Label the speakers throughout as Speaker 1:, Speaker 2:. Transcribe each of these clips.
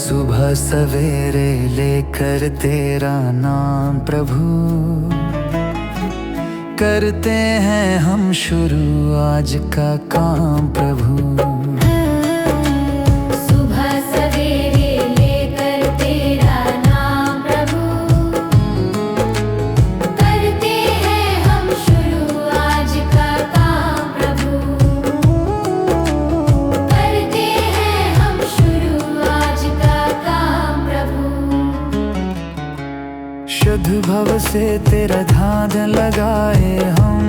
Speaker 1: सुबह सवेरे लेकर तेरा नाम प्रभु, करते हैं हम शुरू आज का काम प्रभु। शुद्ध भव से तेरा ध्यान लगाए हम,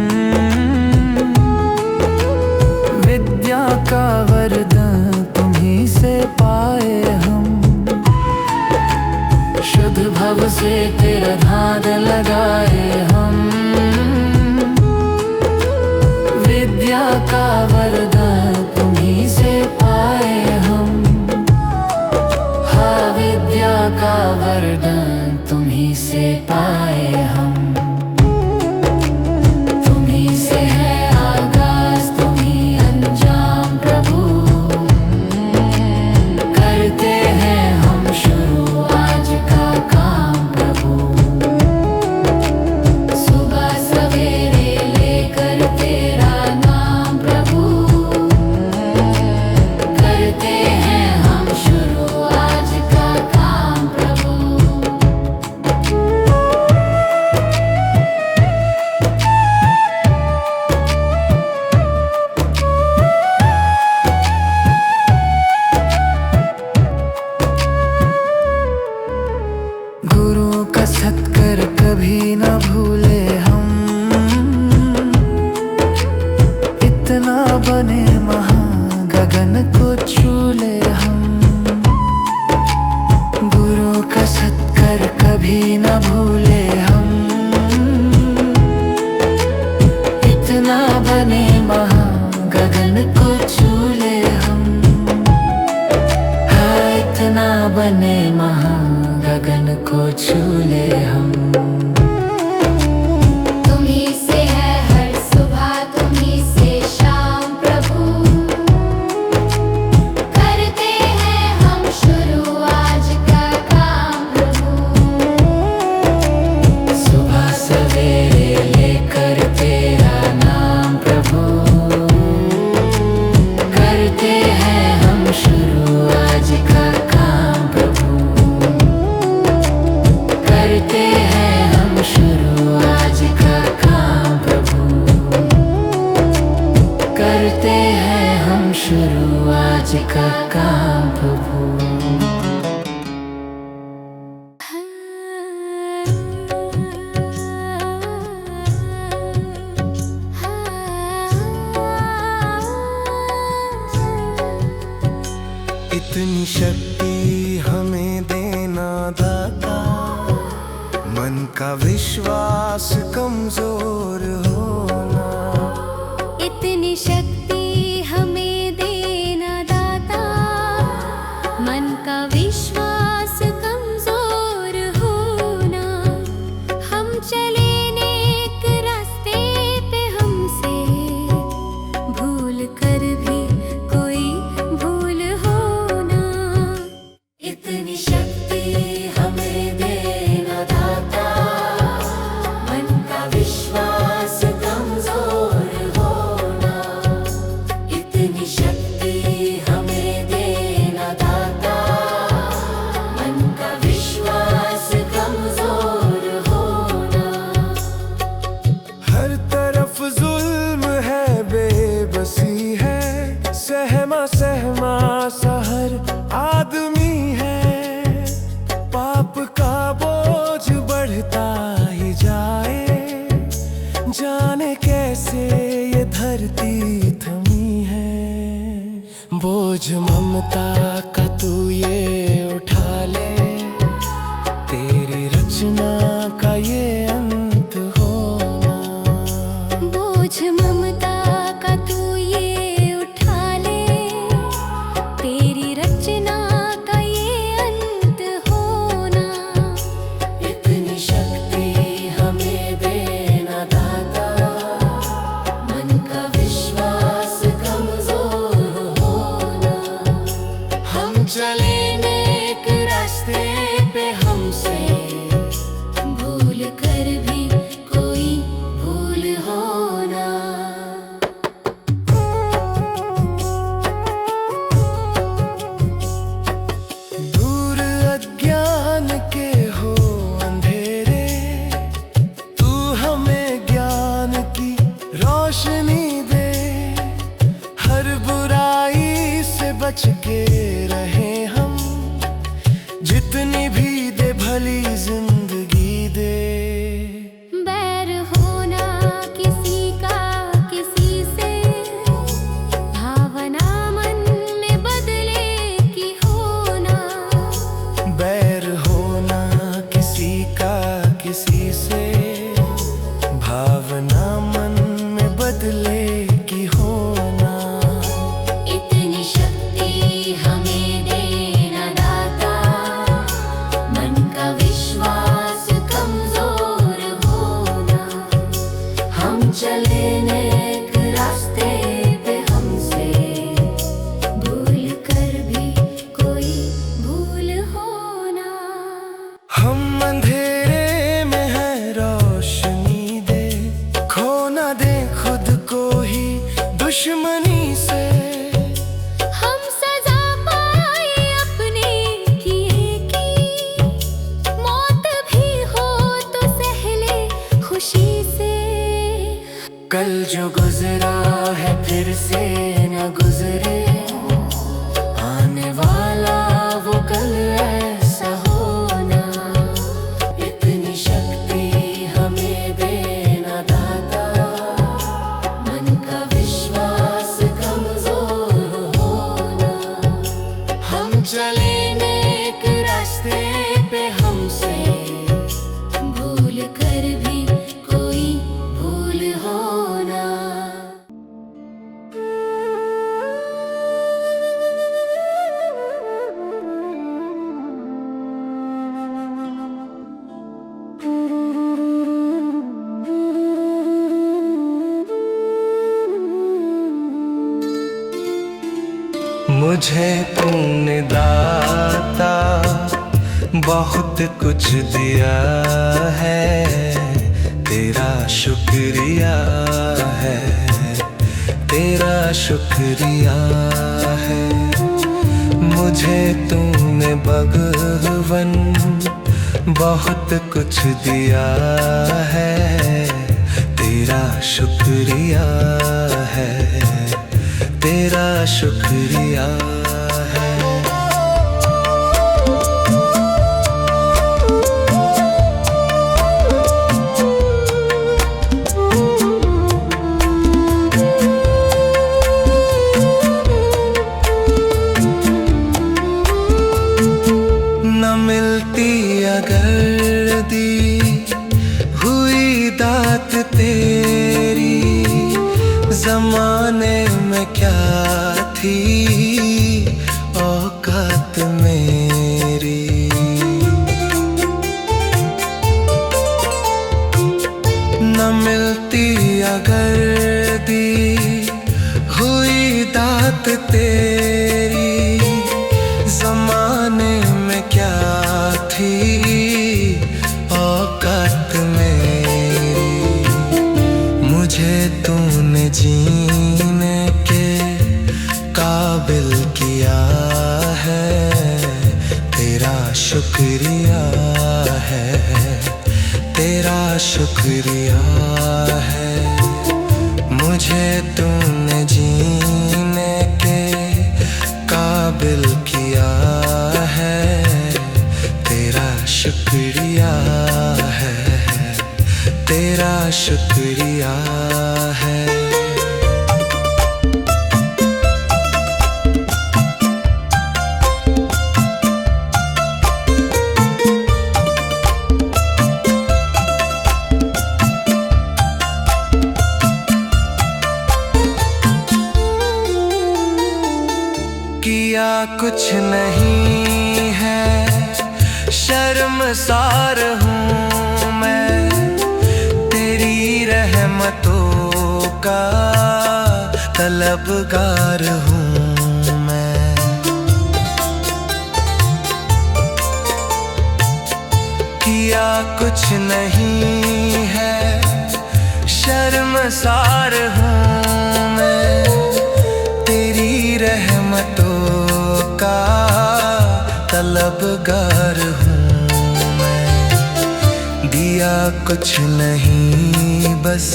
Speaker 1: विद्या का वरदान तुम्हीं से पाए हम। शुद्ध भव से तेरा ध्यान लगाए हम, विद्या का वरदान तुम्हीं से पाए हम। हाँ, विद्या का वरदान तुम्हीं से पाए हम। तुम्हीं से है आगाज, तुम्हीं अंजाम प्रभु, करते हैं हम शुरू आज का काम प्रभु। सुबह सवेरे लेकर तेरा नाम प्रभु, करते हैं हम शुरू आज का काम प्रभु। गुरु का सत्कर कभी न भूले हम, इतना बने महान गगन को छू ले हम। गुरु का सत्कर कभी न भूले हम, इतना बने महान गगन को छू ले हम। हाँ, इतना बने महान गगन को छू ले हम।
Speaker 2: तुम्हीं से है हर सुबह, तुम्हीं से शाम प्रभु, करते हैं हम शुरू आज का काम प्रभु।
Speaker 1: सुबह सवेरे लेकर तेरा नाम प्रभु, करते हैं हम शुरू आज का काम प्रभु। करते हैं हम शुरू आज का काम प्रभु, करते हैं हम शुरू आज का काम प्रभु।
Speaker 3: इतनी शक्ति हमें देना दाता, मन का विश्वास कमजोर होना।
Speaker 2: इतनी शक्ति हमें देना दाता, मन का विश्वास कमजोर होना। हम चले नेक रास्ते पे, हमसे भूल कर भी कोई भूल होना। इतनी शक्ति हमें देना दाता, मन का विश्वास कमजोर होना। इतनी शक्ति हमें देना दाता, मन का विश्वास कमजोर होना।
Speaker 3: हर तरफ जुल्म है, बेबसी है, सहमा सहमा सा हर आदमी है। पाप का जितनी भी दे भली जिंदगी दे।
Speaker 2: बैर होना किसी का किसी से, भावना मन में बदले की होना।
Speaker 3: बैर होना किसी का किसी से, भावना मन में बदले की होना।
Speaker 2: इतनी शक्ति हमें देना दाता, मन का विश्वास कमजोर होना। हम चले नेक रास्ते पे, हमसे भूल कर भी कोई भूल होना।
Speaker 3: हम अंधेरे में है रोशनी दे, खो ना दे खुद को ही दुश्मनी से।
Speaker 2: हम सजा पाए अपने किए की, मौत भी हो तो सहले खुशी से।
Speaker 3: कल जो गुजरा है फिर से न गुजरे, आने वाला वो कल ऐसा होना। इतनी शक्ति हमें देना दाता, मन का विश्वास कमजोर होना। हम चले नेक रास्ते पे, हमसे
Speaker 2: भूल कर भी कोई भूल होना।
Speaker 3: मुझे तूने दाता बहुत कुछ दिया है, तेरा शुक्रिया है, तेरा शुक्रिया है। मुझे तूने भगवन बहुत कुछ दिया है, तेरा शुक्रिया है, तेरा शुक्रिया है। न मिलती अगर दी हुई दात तेरी, जमाने में क्या थी औकात मेरी। न मिलती अगर दी हुई दात तेरी, जमाने में क्या थी औकात मेरी। मुझे तूने जीने के काबिल किया है, तेरा शुक्रिया है, तेरा शुक्रिया है। मुझे तूने जीने के काबिल किया है, तेरा शुक्रिया है, तेरा शुक्रिया है। किया कुछ नहीं है, शर्मसार हूँ मैं, तेरी रहमतों का तलबगार हूँ मैं। किया कुछ नहीं है, शर्मसार हूँ मैं, तेरी रहमतों का तलबगार हूँ मैं। दिया कुछ नहीं बस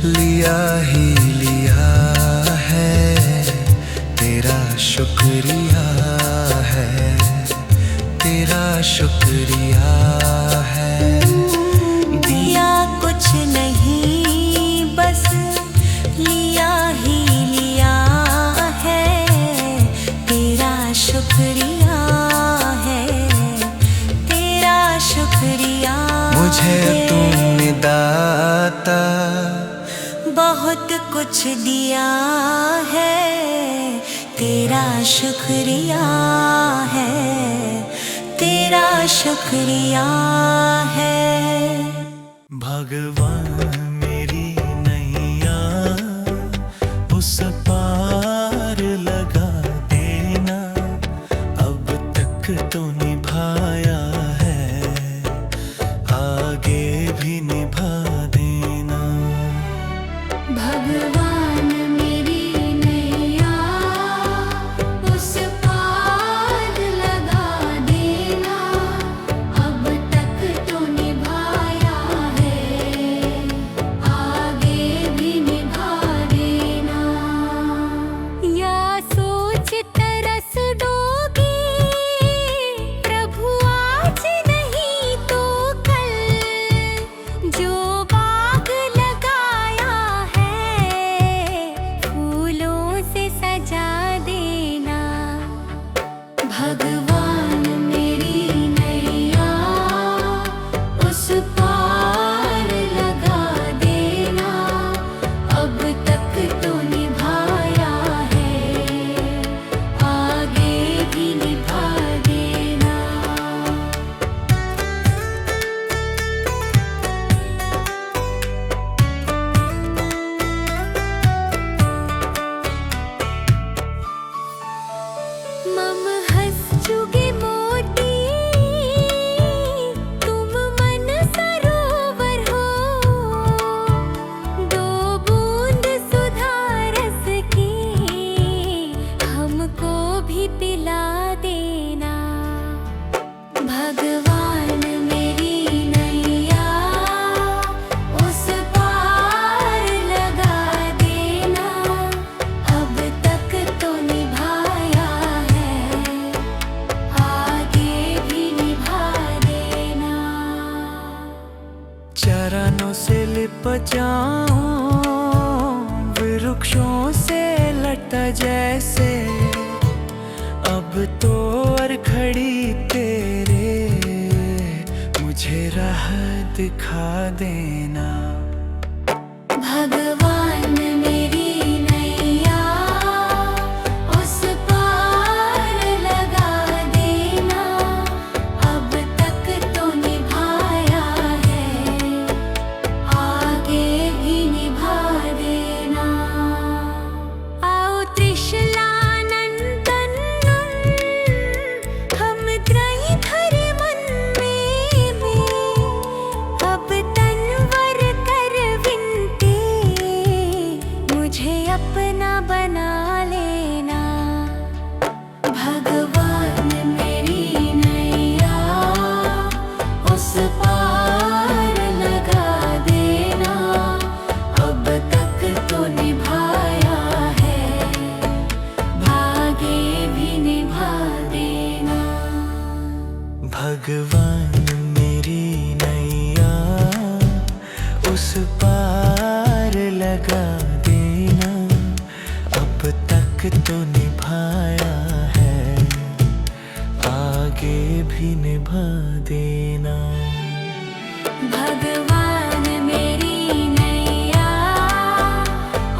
Speaker 3: लिया ही लिया है, तेरा शुक्रिया है, शुक्रिया है।
Speaker 4: दिया कुछ नहीं बस लिया ही लिया है, तेरा शुक्रिया है, तेरा शुक्रिया।
Speaker 3: मुझे तुमने दाता
Speaker 4: बहुत कुछ दिया है, तेरा शुक्रिया है, तेरा शुक्रिया है।
Speaker 3: भगवान मेरी नैया उस पार लगा देना, अब तक तो निभाया है, आगे भी निभा देना।
Speaker 2: भगवान मेरी नैया उस पार लगा देना, अब तक तो निभाया है, आगे भी निभा देना। या सोच तरस डोगी प्रभु आज नहीं तो कल, जो बाग लगाया है फूलों से सजा देना। भगवान मेरी नैया उस पार लगा देना, अब तक तो निभाया है, आगे भी निभा देना। मम हंस चुगे मोती तुम मन सरोवर हो, दो बूंद सुधा रस की हमको भी पिला देना। भगवान मेरी नैया उस पार लगा देना, अब तक तो निभाया है, आगे भी निभा देना।
Speaker 3: चरणों से लिप जाऊं वृक्षों से लटा जैसे, अब तो और खड़ी तेरे मुझे राह दिखा देना।
Speaker 2: भगवान मेरी नैया उस पार लगा देना, अब तक तो निभाया है, आगे भी निभा देना। आओ त्रिशलानंदन हम त्रय धरे मन में, अब तनवर कर विनती मुझे अपना बना लेना। भगवान मेरी नैया उस पार लगा देना, अब तक तो निभाया है, आगे भी निभा देना।
Speaker 3: भगवान मेरी नैया उस पार लगा देना, अब तक तो निभाया है, आगे भी निभा देना।
Speaker 2: भगवान मेरी नैया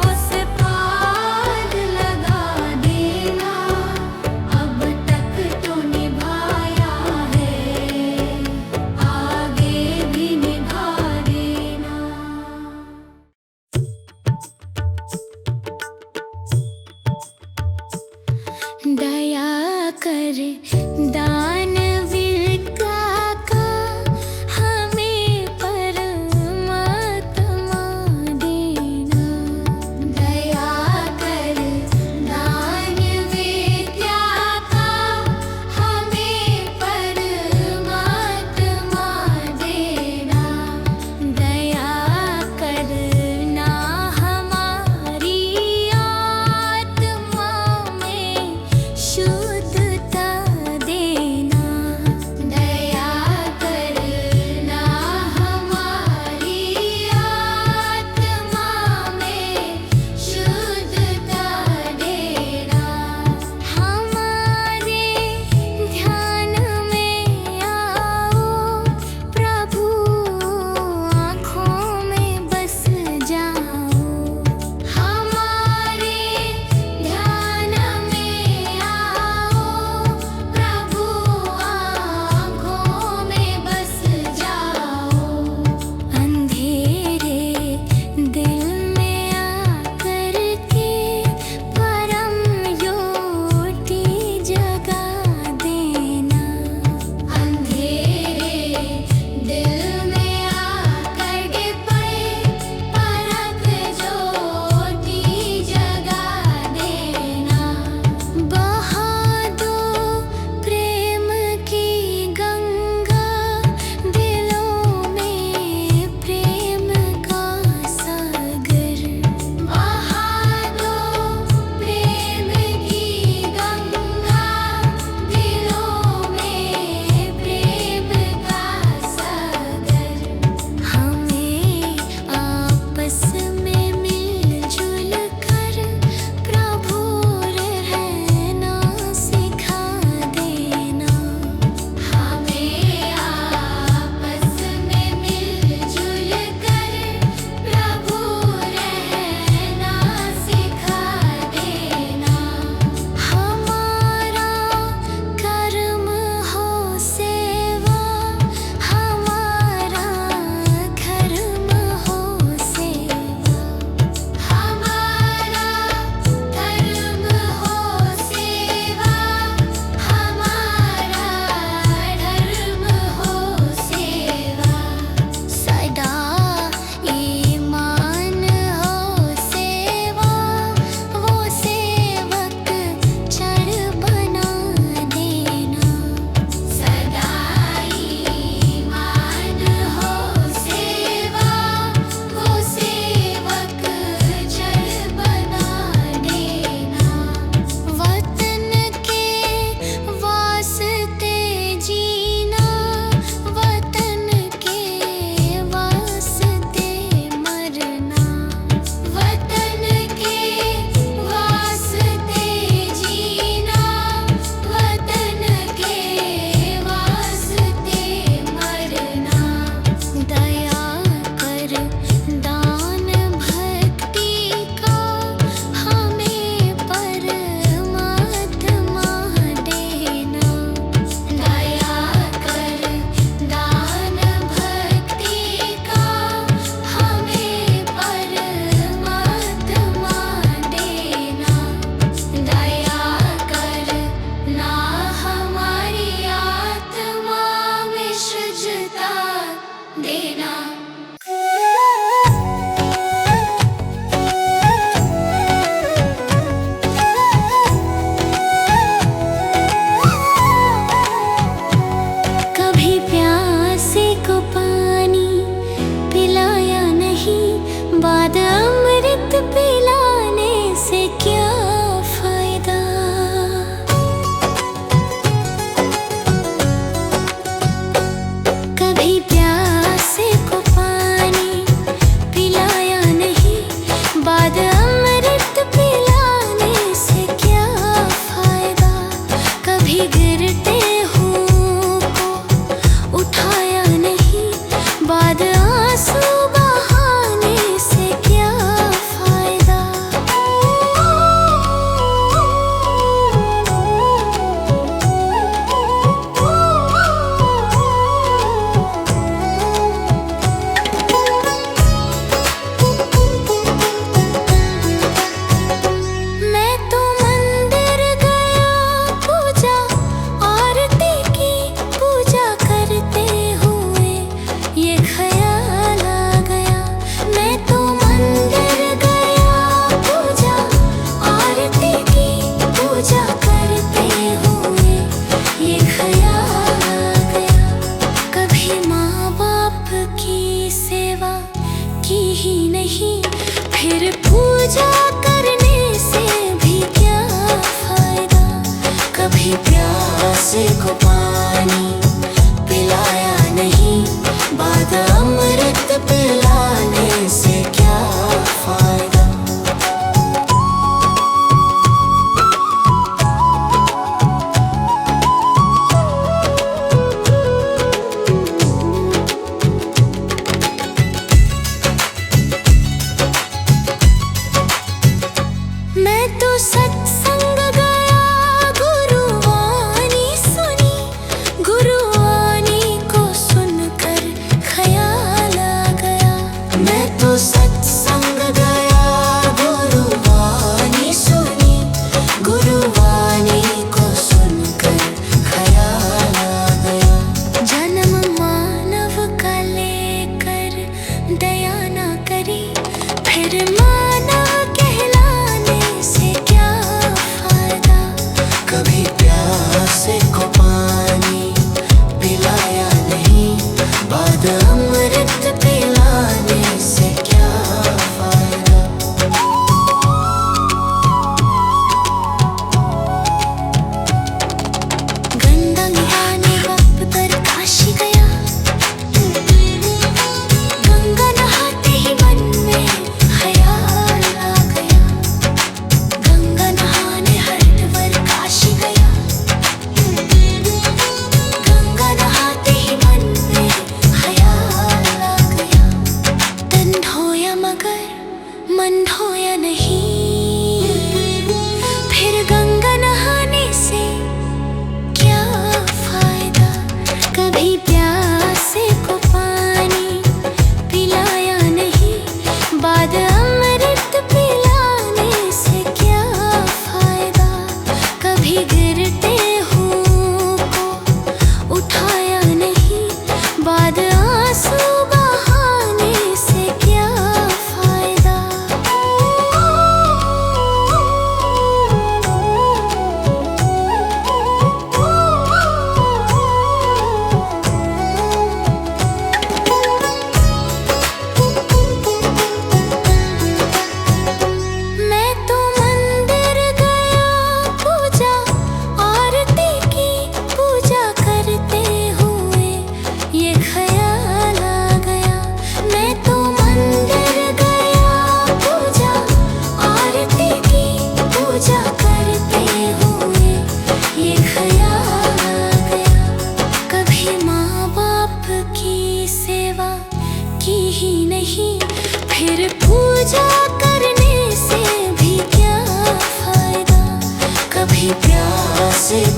Speaker 2: उस पार लगा देना, अब तक तो निभाया है, आगे भी निभा देना। दया कर दानवीर का हमें पर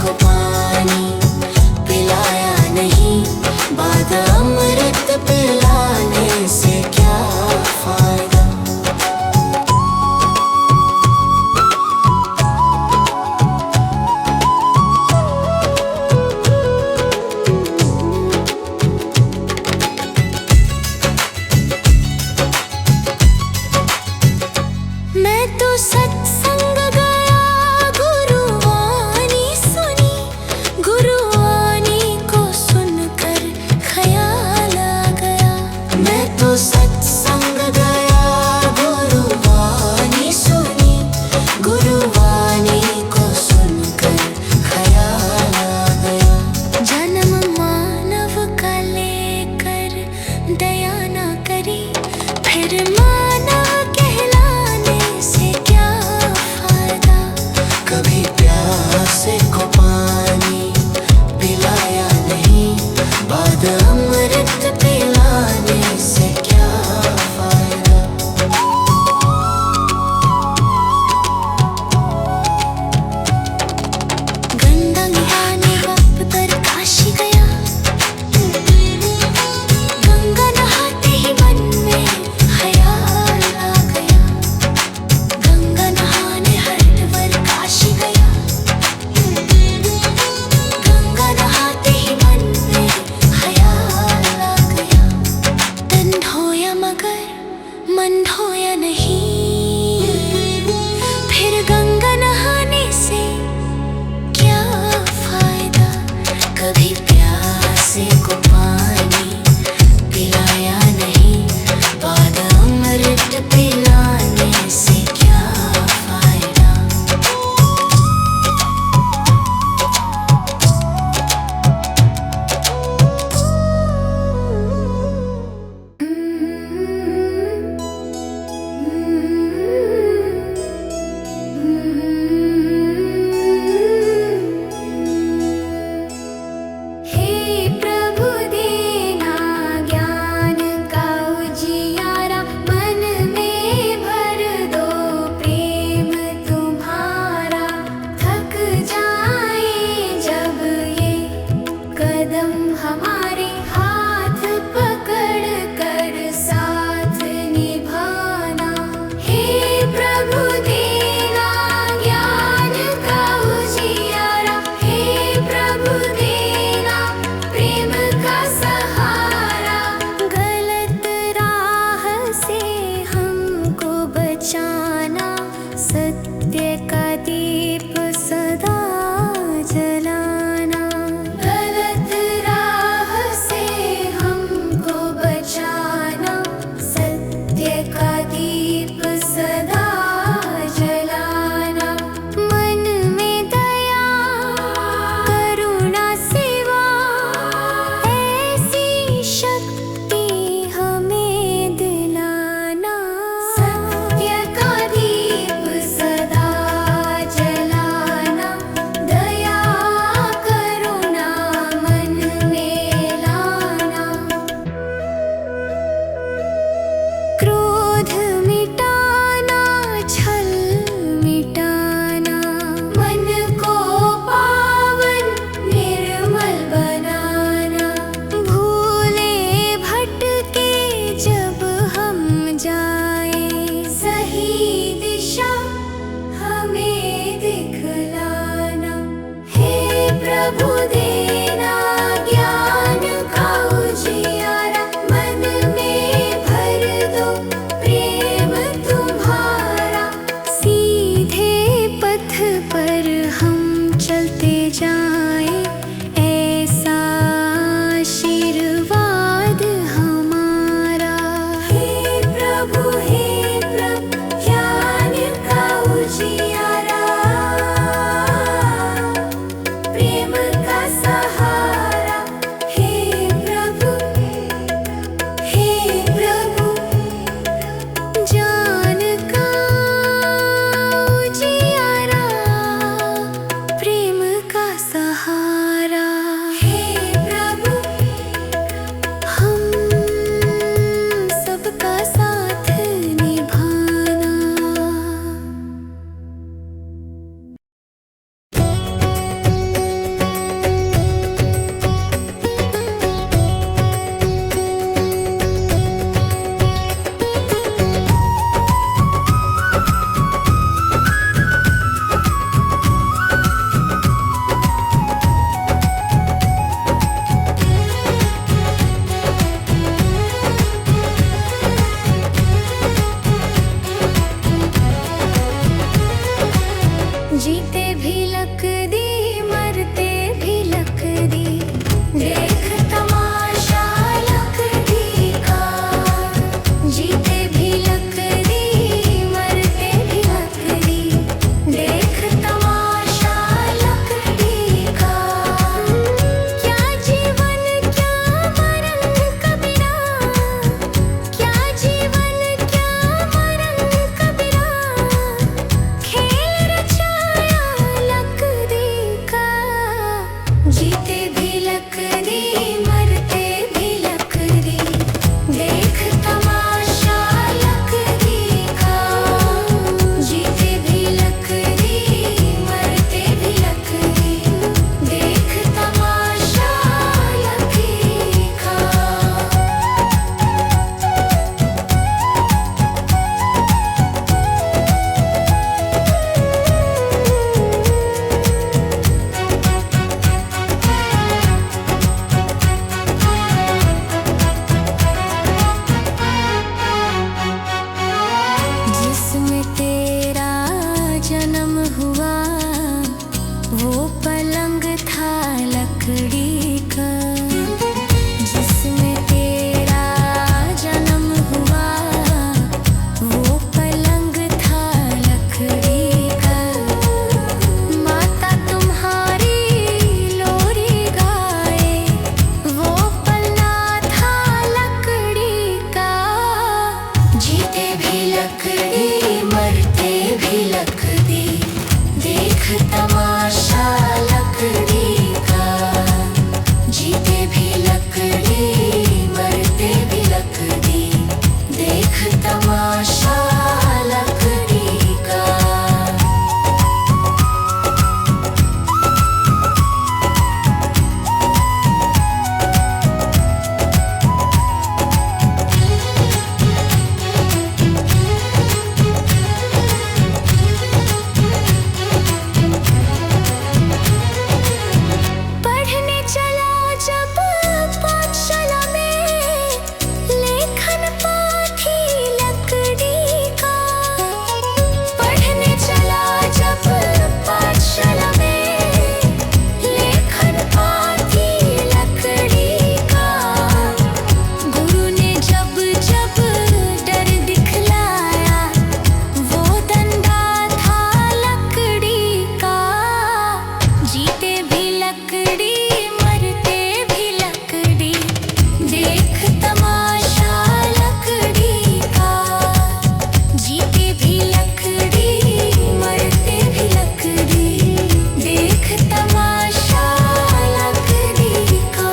Speaker 4: को पानी पिलाया नहीं, बाद अमृत पिलाने से क्या फायदा। मैं तो सत्संग गया, गुरुवाणी सुनी, गुरुवाणी को सुनकर ख्याल आ गया। मैं तो सत्संग गया, गुरुवाणी सुनी, गुरुवाणी को सुनकर ख्याल आ गया। जन्म मानव का लेकर दया ना करी, फिर मानव कहलाने से क्या फायदा। कभी प्यासे को पानी पिलाया नहीं, बाद अमृत पिलाने से क्या फायदा। गंगा नहाने वक्त पर काशी गया, गंगा नहाते ही मन में ख्याल आ गया। गंगा नहाने हरिद्वार काशी गया, गंगा नहाते ही मन में ख्याल आ गया। तन धोया मगर मन धोया नहीं, फिर गंगा नहाने से क्या फायदा। कभी प्यासे को पानी पिलाया नहीं, बाद अमृत पिलाने से क्या फायदा।
Speaker 2: हे प्रभु दे
Speaker 1: भी लकड़ी मरते भी लकड़ी, देख तमाशा लकड़ी का।
Speaker 4: पढ़ने चला जब पाठशाला में, लेखन पाथी लकड़ी का। पढ़ने चला जब पाठशाला में, लेखन पाथी लकड़ी का। गुरु ने जब जब डर दिखलाया, वो डंडा था लकड़ी का। जीते भी लकड़ी मरते भी लकड़ी, देख तमाशा लकड़ी का। जीते भी लकड़ी मरते भी लकड़ी, देख तमाशा लकड़ी का।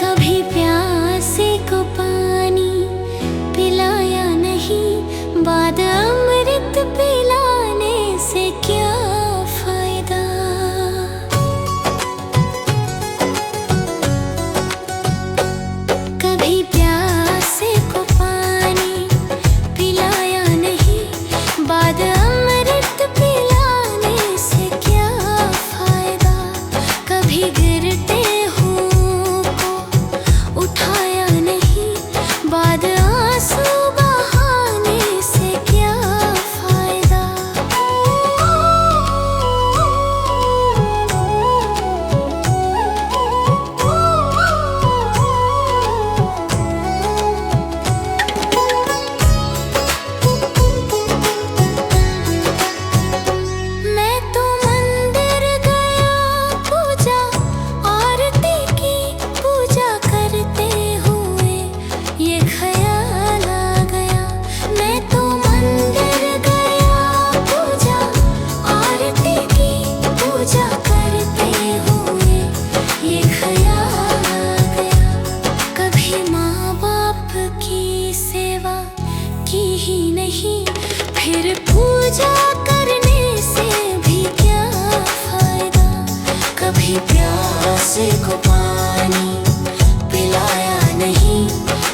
Speaker 4: कभी प्यासे को पानी पिलाया नहीं, बाद अमृत पिलाने से क्या फायदा। कभी प्यासे को पानी पिलाया नहीं, बाद अमृत पिलाने से क्या फायदा। कभी गिरते हूँ को उठाया नहीं, बाद आंसू बहाने से क्या फायदा। मैं तो मंदिर गया पूजा आरती की, पूजा करते हुए ये ख्याल आ गया। मैं तो मंदिर गया पूजा आरती की, पूजा करते हुए ये ख्याल आ गया। कभी माँ बाप की सेवा की ही नहीं, फिर पूजा करने से भी क्या फायदा। कभी प्यासे को पानी पिलाया नहीं,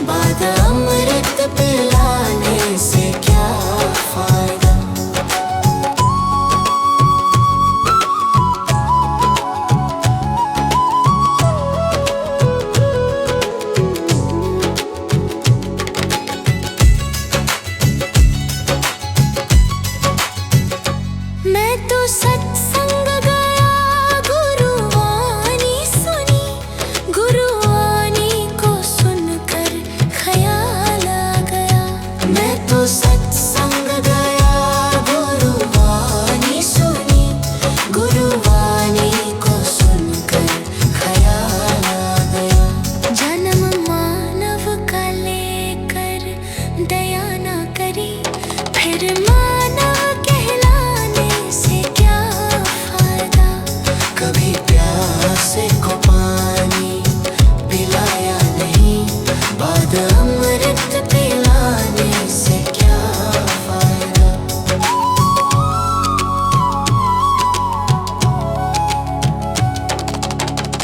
Speaker 4: बाद अमृत पिलाने से क्या फायदा। मैं तो सत्संग गया, गुरुवाणी सुनी, गुरुवाणी को सुनकर ख्याल आ गया। मैं तो सत्संग गया, गुरुवाणी सुनी, गुरुवाणी को सुनकर ख्याल आ गया। जन्म मानव का लेकर दया ना करी, फिर मानव कहलाने से क्या फायदा। कभी प्यासे को पानी पिलाया नहीं, बाद अमृत पिलाने से क्या फायदा।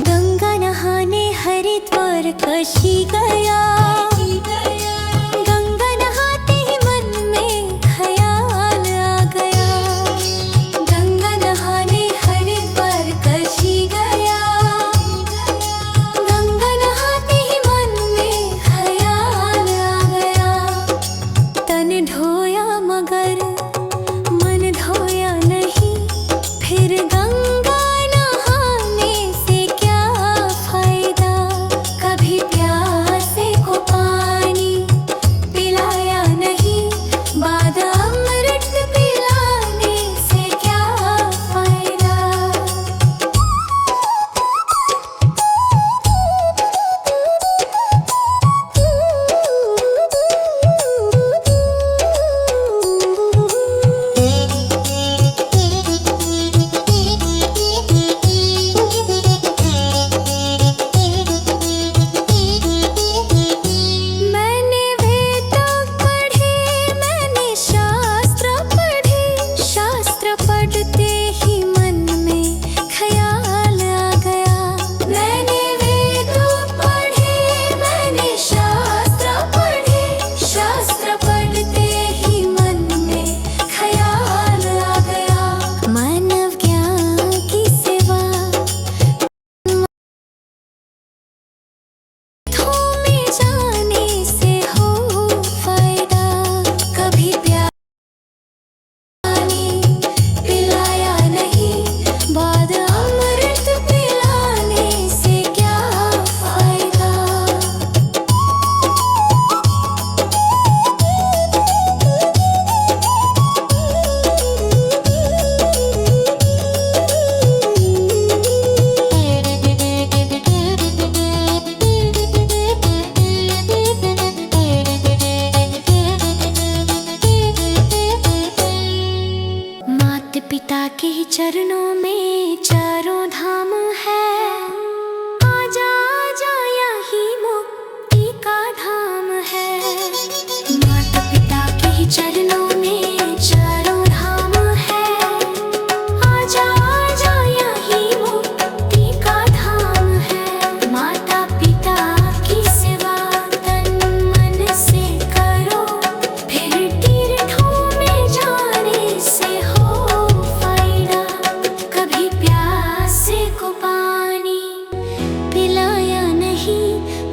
Speaker 4: गंगा नहाने हरिद्वार काशी गया, गंगा नहाते ही मन में ख्याल आ गया। गंगा नहाने हरिद्वार काशी गया, गंगा नहाते ही मन में ख्याल आ गया। तन धोया मगर मन धोया नहीं, फिर गंगा नहाने से क्या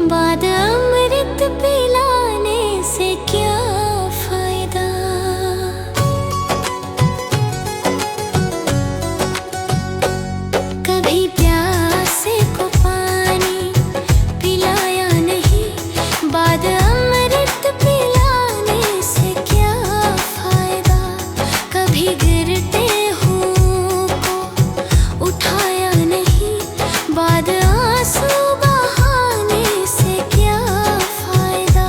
Speaker 4: बाद अमृत पिलाने से क्या फायदा। कभी प्यासे को पानी पिलाया नहीं, बाद अमृत पिलाने से क्या फायदा। कभी गिरते हुओं को उठाया नहीं, बाद आंसू बहाने से क्या फायदा।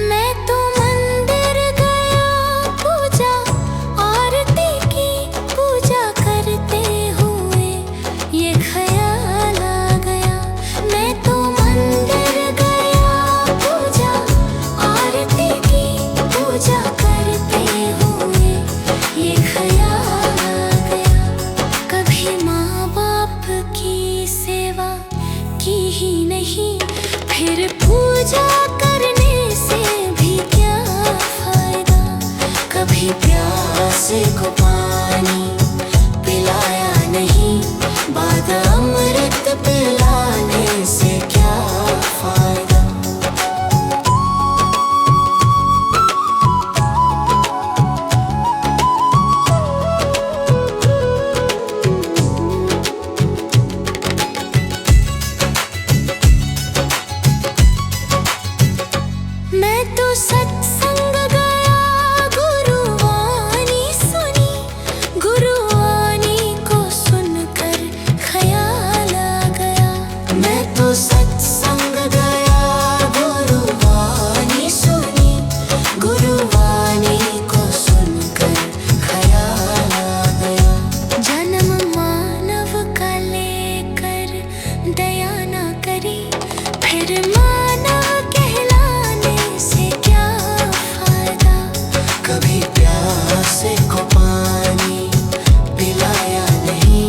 Speaker 4: मैं तो मंदिर गया पूजा आरती की, पूजा करते हुए ये ख्याल आ गया। मैं तो मंदिर गया पूजा आरती की, पूजा करते हुए ये ख्याल आ गया। कभी माँ बाप की सेवा की ही नहीं, फिर पूजा करने से भी क्या फायदा। कभी प्यासे को पानी पिलाया नहीं, बाद अमृत पिलाने से क्या फायदा। मैं तो सत्संग गया, गुरुवाणी सुनी, गुरुवाणी को सुनकर ख्याल आ गया। मैं तो सत्संग गया, गुरुवाणी सुनी, गुरुवाणी को सुनकर ख्याल आ गया। जन्म मानव का लेकर दया ना करी, फिर मानव कहलाने से क्या फायदा। कभी प्यासे को पानी पिलाया नहीं,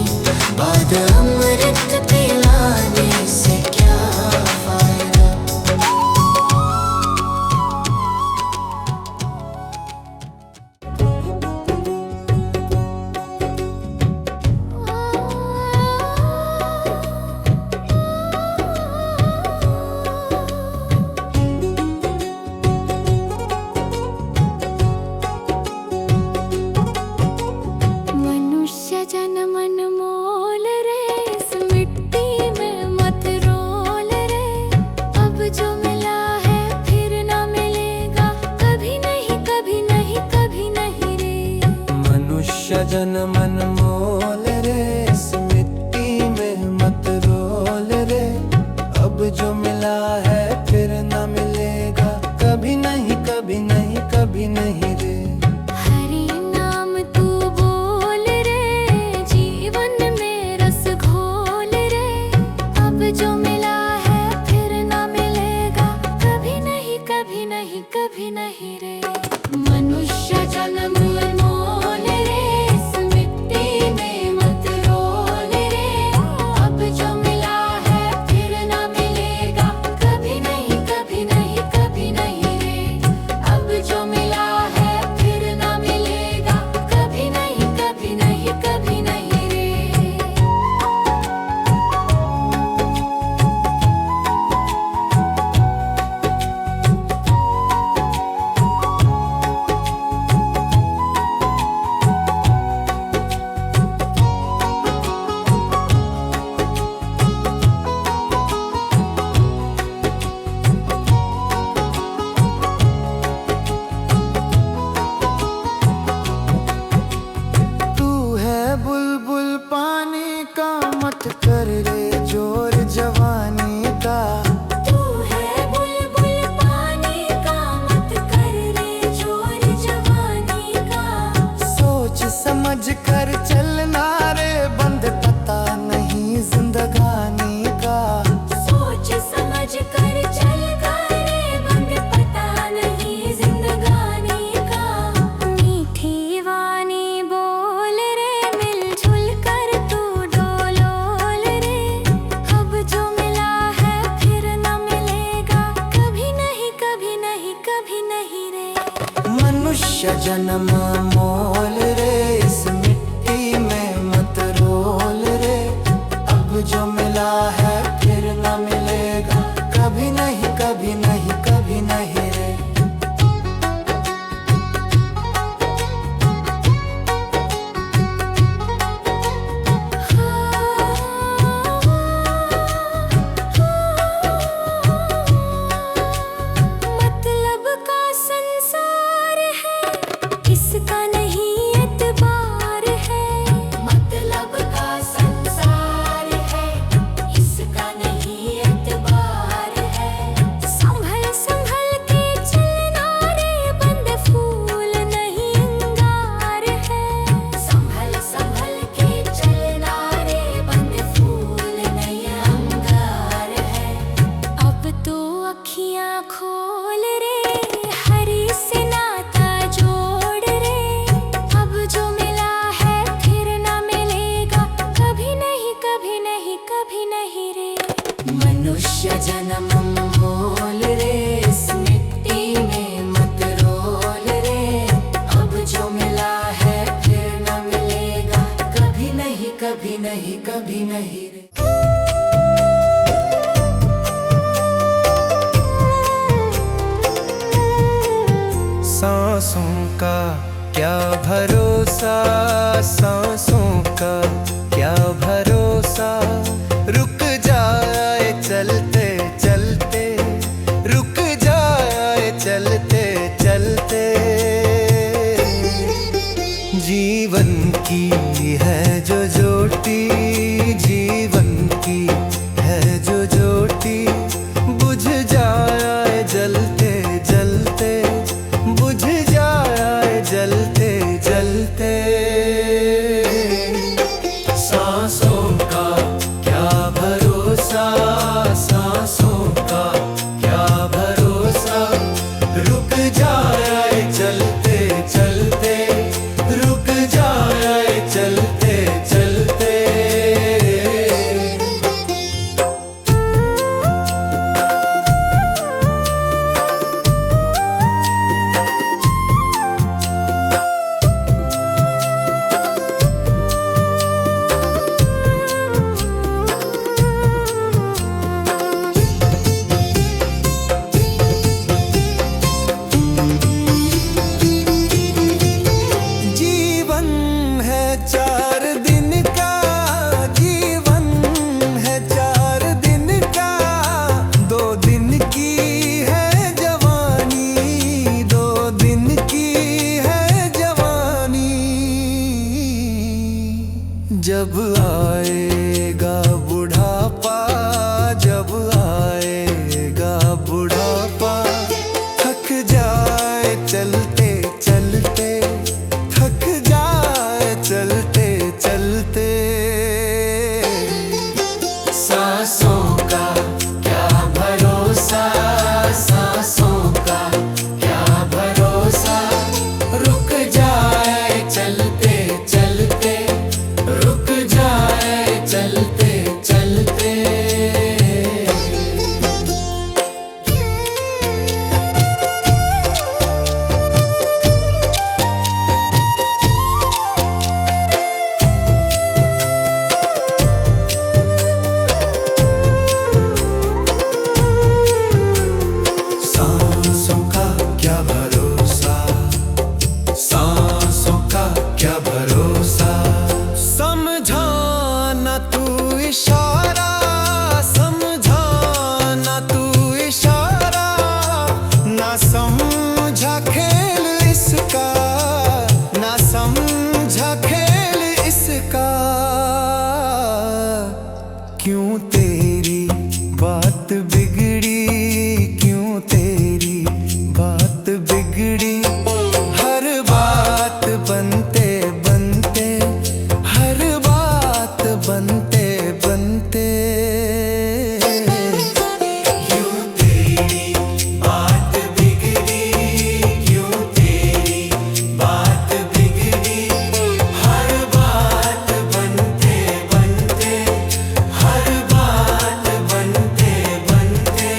Speaker 4: बाद अमृत पिलाने से क्या फायदा। मनुष्य जन्म अनमोल रे, इस मिट्टी में मत रोल रे। अब जो मिला है फिर ना मिलेगा, कभी नहीं कभी नहीं कभी नहीं रे।
Speaker 3: मनुष्य जन्म अनमोल रे, इस मिट्टी में मत रोल रे। अब जो मिला है फिर ना मिलेगा, कभी नहीं कभी नहीं कभी नहीं रे।
Speaker 4: हरि नाम तू बोल रे, जीवन में रस घोल रे। अब जो मिला है फिर ना मिलेगा, कभी नहीं कभी नहीं कभी नहीं रे। मनुष्य जन्म अनमोल रे, इस मिट्टी में मत रोल रे। अब जो मिला है फिर ना मिलेगा, कभी नहीं कभी नहीं कभी नहीं रे। अब जो मिला है फिर ना मिलेगा, कभी नहीं कभी नहीं कभी नहीं रे।
Speaker 3: तू है बुलबुल पानी का, मत कर रे जोर जवानी का।
Speaker 4: तू है बुलबुल पानी का, मत कर रे जोर जवानी का।
Speaker 3: सोच समझ कर चलना रे, बंद पता नहीं जिंदगानी का।
Speaker 4: सोच समझ कर चल रे, बंद पता नहीं जिंदगानी का। मीठी वाणी बोल रे, मिलजुल कर तू डोलोल रे। अब जो
Speaker 3: जन्म मोल रे, इस मिट्टी में मत रोल रे। अब जो मिला है फिर न मिलेगा, कभी नहीं कभी नहीं कभी नहीं रे।
Speaker 4: मतलब का संसार है, इसका नहीं एतबार है।
Speaker 2: मतलब का संसार है, इसका नहीं एतबार है।
Speaker 4: संभल संभल के चलना रे, बंद फूल नहीं अंगार है।
Speaker 2: संभल संभल के चलना रे, बंद फूल नहीं अंगार है।
Speaker 4: अब तो अखियां खोल रे, हरी से नाता जोड़ रे। अब जो मिला है फिर ना मिलेगा, कभी नहीं कभी नहीं कभी नहीं रे।
Speaker 1: मनुष्य जन्म मोल रे, इस मिट्टी में मत रोल रे। अब जो मिला है फिर न मिलेगा, कभी नहीं कभी नहीं कभी नहीं रे।
Speaker 3: सांसों का क्या भरोसा, सांसों का क्या भरोसा। रुक जाए चलते चलते, रुक जाए चलते चलते। जीवन की है जो ज्योति, जीवन की है जो ज्योति। बुझ जाए जलते जलते, बुझ जाए जलते जलते। सांसों का क्या भरोसा, सांसों का क्या भरोसा। रुक जाए चलते चलते, रुक जाए चलते चलते। जीवन है 4 दिन का, जीवन है 4 दिन का। 2 दिन की है जवानी, 2 दिन की है जवानी। जब आएगा बुढ़ापा, जब आएगा बुढ़ापा। थक जाए चलते चलते, थक जाए चलते चलते। सांसों का क्या भरोसा, सांसों का क्या भरोसा। रुक जाए चलते चलते, रुक जाए चलते चलते। सांसों का क्या भरोसा, सांसों का क्या भरोसा। समझा ना तू इशारा, समझा ना तू इशारा। ना समझा खेल इसका, ना समझा खेल इसका। क्यों तेरी बात बिगड़ी, क्यों तेरी बात बिगड़ी। हर बात बनते बनते, हर बात बनते बनते। क्यों तेरी बात बिगड़ी, क्यों तेरी बात बिगड़ी। हर बात बनते बनते, हर बात बनते बनते।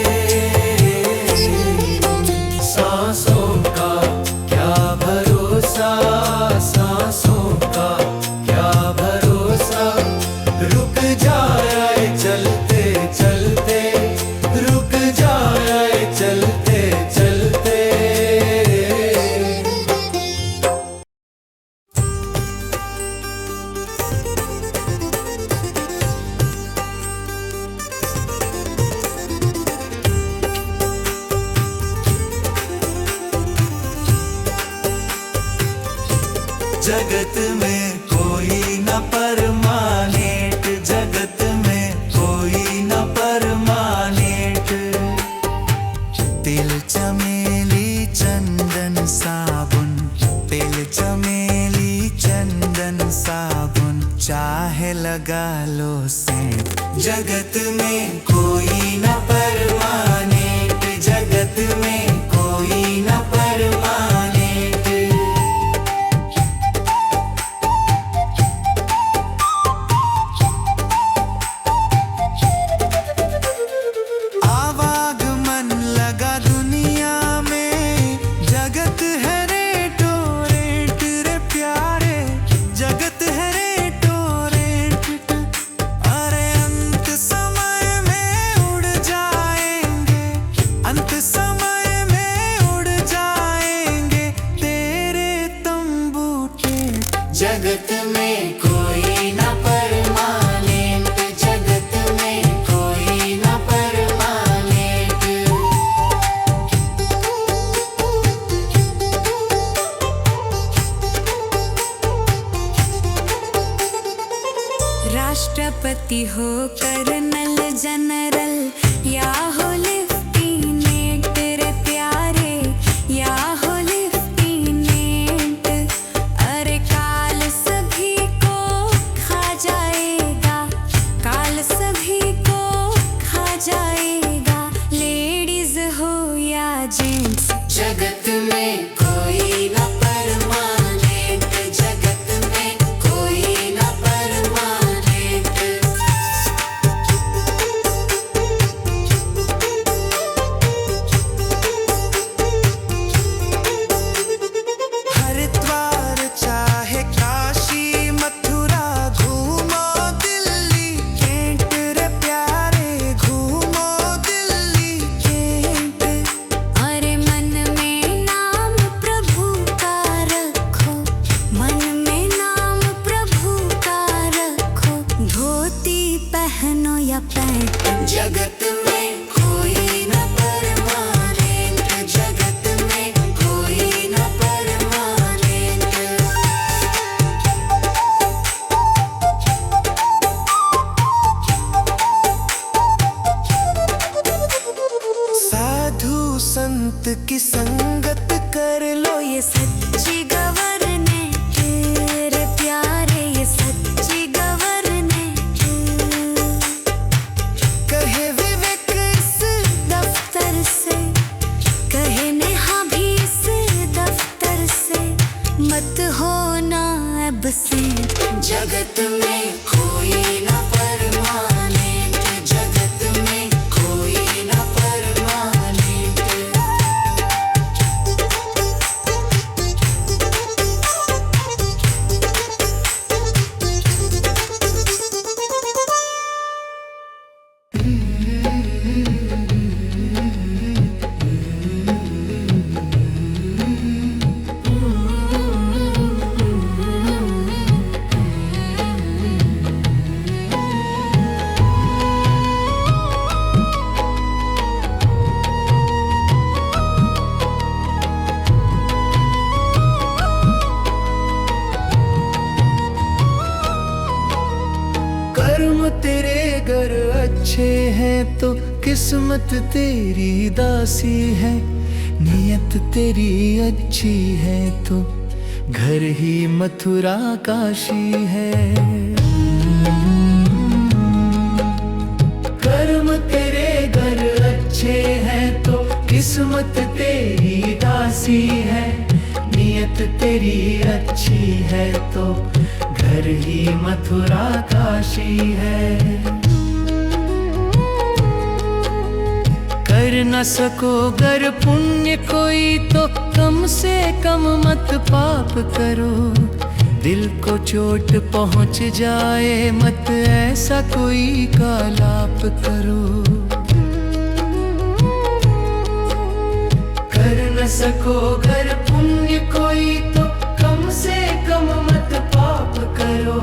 Speaker 3: जगत में कोई न परमानेंट, जगत में कोई न परमानेंट। तिल चमेली चंदन साबुन, तिल चमेली चंदन साबुन, चाहे लगा लो सेंट। जगत में कोई न परमानेंट, जगत में कोई न परमानेंट। आवागमन लगा दुनिया में, जगत है रेटो रेट रे प्यारे, जगत है रेटो रेट। अरे अंत समय में उड़ जाएंगे, अंत समय में उड़ जाएंगे तेरे तंबू टेंट। जगत में कोई न परमानेंट, जगत में कोई न परमानेंट।
Speaker 4: राष्ट्रपति हो कर्नल जनरल या हो लेफ्टिनेंट रे प्यारे, या हो लेफ्टिनेंट। अरे काल सभी को खा जाएगा, काल सभी को खा जाएगा, लेडीज हो या जेंट्स। जगत में कोई न परमानेंट, जगत में कोई न परमानेंट। हरिद्वार चाहे काशी मथुरा, घूमो दिल्ली कैंट रे प्यारे, घूमो दिल्ली कैंट। अरे मन में नाम प्रभु का रखो, मन में नाम प्रभु का रखो, धोती पहनो या पैंट। जगत में कोई न परमानेंट, जगत में कोई न परमानेंट।
Speaker 3: साधु संत की संगत कर लो,
Speaker 4: ये सच्ची गवर्नेंट रे प्यारे, ये सच्ची गवर्नेंट।
Speaker 3: कहे विवेक इस
Speaker 4: दफ्तर से, कहे नेहा भी इस दफ्तर से, मत होना एब्सेंट। जगत में कोई न परमानेंट, जगत में कोई न परमानेंट।
Speaker 3: कर्म तेरे घर अच्छे हैं तो किस्मत तेरी दासी है, नियत तेरी अच्छी है तो घर ही मथुरा काशी है। कर्म तेरे घर अच्छे हैं तो किस्मत तेरी दासी है, नियत तेरी अच्छी है तो घर ही मथुरा काशी है। कर न सको गर पुण्य कोई तो कम से कम मत पाप करो, दिल को चोट पहुंच जाए मत ऐसा कोई कालाप करो। कर न सको गर पुण्य कोई तो कम से कम मत पाप करो,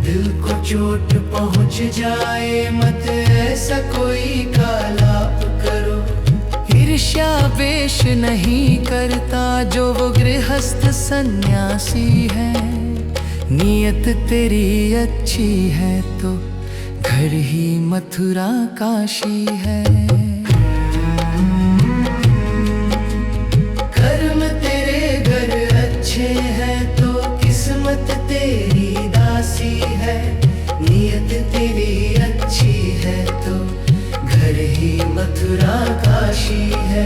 Speaker 3: दिल को चोट पहुंच जाए मत ऐसा कोई कालाप करो। वेश्या वेश नहीं करता जो वो गृहस्थ सन्यासी है। नियत तेरी अच्छी है तो घर ही मथुरा काशी है। कर्म तेरे घर अच्छे हैं तो किस्मत तेरी दासी है। नियत तेरी अच्छी है तो घर ही मथुरा काशी है।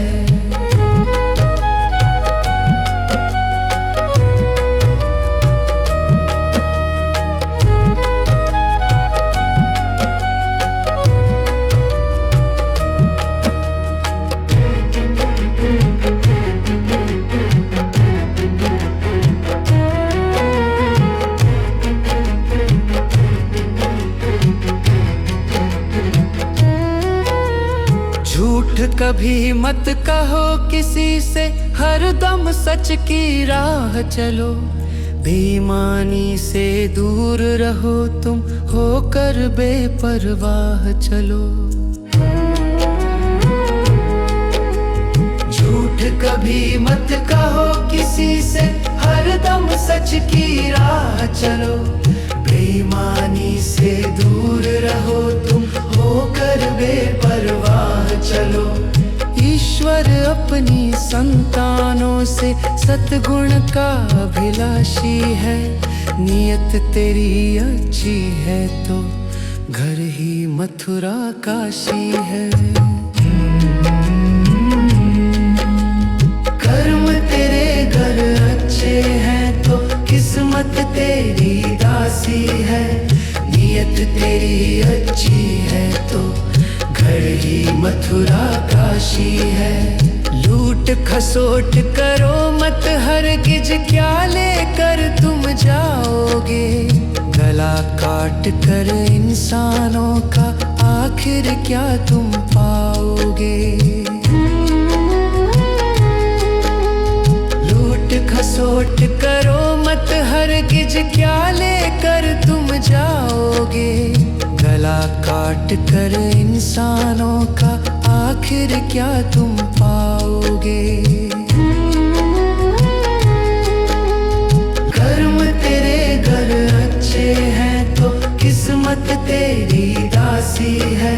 Speaker 3: झूठ कभी मत कहो किसी से, हरदम सच की राह चलो। बेईमानी से दूर रहो तुम, होकर बेपरवाह चलो। झूठ कभी मत कहो किसी से, हरदम सच की राह चलो। बेईमानी से दूर रहो तुम, होकर बेपरवाह चलो। ईश्वर अपनी संतानों से सतगुण का अभिलाषी है। नियत तेरी अच्छी है तो घर ही मथुरा काशी है। कर्म तेरे घर अच्छे हैं तो किस्मत तेरी दासी है। नियत तेरी अच्छी है तो घर ही मथुरा काशी है। लूट खसोट करो मत हरगिज, क्या लेकर तुम जाओगे। गला काट कर इंसानों का आखिर क्या तुम पाओगे। लूट खसोट करो मत हरगिज, क्या लेकर तुम जाओगे। गला काट कर इंसानों का आखिर क्या तुम पाओगे। कर्म तेरे घर अच्छे हैं तो किस्मत तेरी दासी है।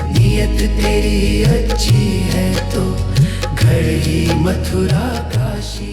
Speaker 3: नियत तेरी अच्छी है तो घर ही मथुरा काशी